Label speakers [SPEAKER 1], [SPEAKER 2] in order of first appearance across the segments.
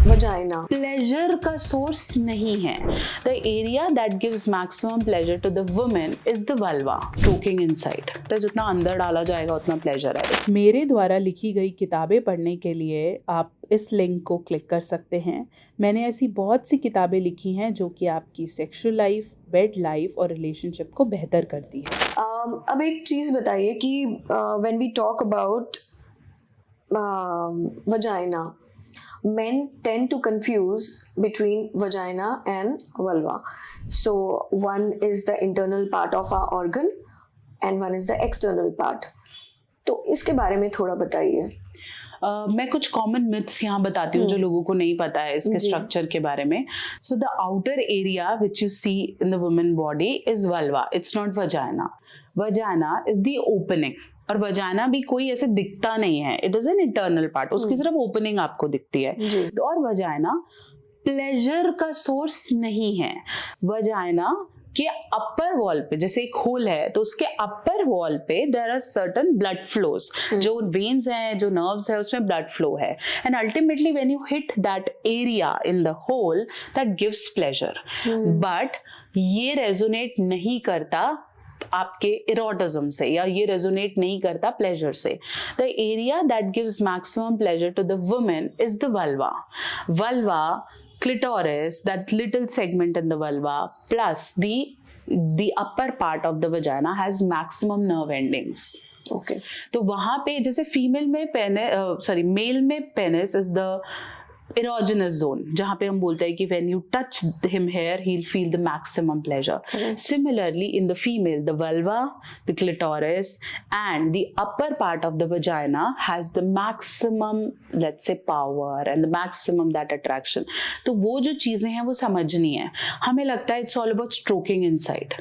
[SPEAKER 1] Vagina
[SPEAKER 2] pleasure का source नहीं है. The area that gives maximum pleasure to the women is the vulva, stroking inside. तो जितना अंदर डाला जाएगा उतना प्लेजर है. मेरे द्वारा लिखी गई किताबें पढ़ने के लिए आप इस लिंक को क्लिक कर सकते हैं. मैंने ऐसी बहुत सी किताबें लिखी हैं जो कि आपकी सेक्सुअल लाइफ, बेड लाइफ और रिलेशनशिप को बेहतर करती है.
[SPEAKER 1] अब एक चीज़ बताइए कि when we talk about vagina, men tend to confuse between vagina and vulva. So one is the internal part of our organ and one is the external part. तो इसके बारे में थोड़ा बताइए.
[SPEAKER 2] मैं कुछ कॉमन मिथ्स यहाँ बताती हूँ जो लोगों को नहीं पता है इसके स्ट्रक्चर के बारे में. So the outer area which you see in the women body is vulva, it's not vagina. Vagina is the opening, और वजाना भी कोई ऐसे दिखता नहीं है, it is an internal part, उसकी सिर्फ ओपनिंग आपको दिखती है. और वजाना प्लेजर का सोर्स नहीं है. वजाना के अपर वॉल पे जैसे एक होल है तो उसके अपर वॉल पे there are certain blood flows, जो वेन्स हैं, जो नर्व्स है, उसमें ब्लड फ्लो है. And ultimately when you hit that area in the hole that gives pleasure. But ये रेजोनेट नहीं करता आपके इरोटिज्म से, या ये रेजोनेट नहीं करता प्लेजर से. The area that gives maximum pleasure to the women is the vulva. Vulva, clitoris, that little segment in the vulva, plus the upper part of the vagina has maximum nerve endings.
[SPEAKER 1] Okay.
[SPEAKER 2] तो वहां पे जैसे female में mail में penis is the erogenous zone, जहाँ पे हम बोलते हैं कि when you touch him here he'll feel the maximum pleasure. Similarly in the female, the vulva, the clitoris and the upper part of the vagina has the maximum, let's say, power and the maximum that attraction. तो वो जो चीजें हैं वो समझनी है. हमें लगता है it's all about stroking inside.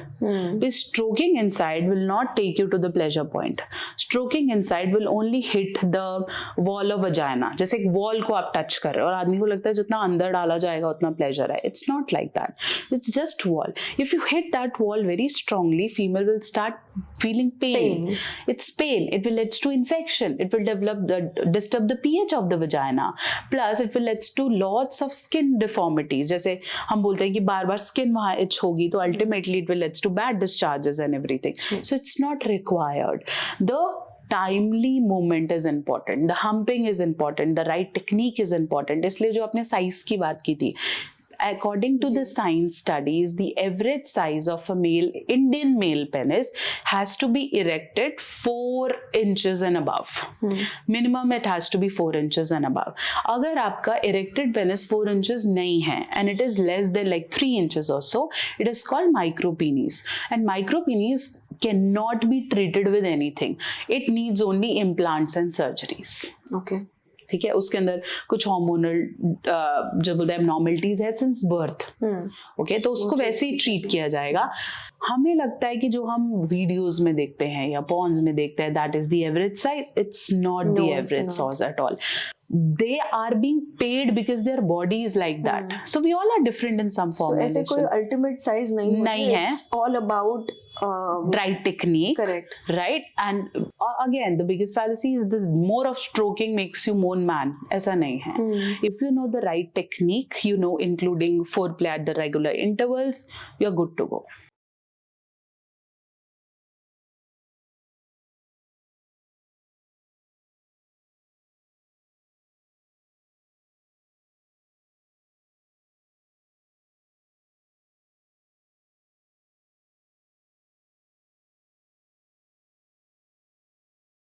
[SPEAKER 2] This stroking inside will not take you to the pleasure point. Stroking inside will only hit the wall of vagina. जैसे एक wall को आप touch कर रहे हो और आदमी को लगता है जितना अंदर डाला जाएगा उतना प्लेजर है. It's not like that. It's just wall. If you hit that wall very strongly, female will start feeling pain. It's pain. It will lead to infection. It will disturb the pH of the vagina. Plus it will lead to lots of skin deformities. जैसे हम बोलते हैं कि बार बार skin वहाँ itch होगी तो ultimately it will lead to bad discharges and everything. So it's not required. The timely movement is important, the humping is important, the right technique is important. इसलिए जो आपने साइज की बात की थी, according to the science studies, the average size of a Indian male penis has to be erected 4 inches and above. Minimum it has to be 4 inches and above. अगर आपका erected penis 4 inches नहीं है and it is less than like 3 inches or so, it is called micropenis. And micropenis cannot be treated with anything. It needs only implants and surgeries.
[SPEAKER 1] Okay.
[SPEAKER 2] ठीक है. उसके अंदर कुछ hormonal जो बोलते हैं एबनॉर्मलिटीज है सिंस बर्थ. ओके, तो उसको वैसे ही ट्रीट किया जाएगा. हमें लगता है कि जो हम वीडियोस में देखते हैं या पॉर्न्स में देखते हैं that is the average size. It's not the average size at all. They are being paid because their body is like that. So we all are different in some form.
[SPEAKER 1] So ऐसे कोई ultimate size नहीं
[SPEAKER 2] है.
[SPEAKER 1] It's all about
[SPEAKER 2] right technique.
[SPEAKER 1] Correct.
[SPEAKER 2] Right. And again, the biggest fallacy is this: more of stroking makes you more man. ऐसा नहीं है. If you know the right technique, including foreplay at the regular intervals, you're good to go.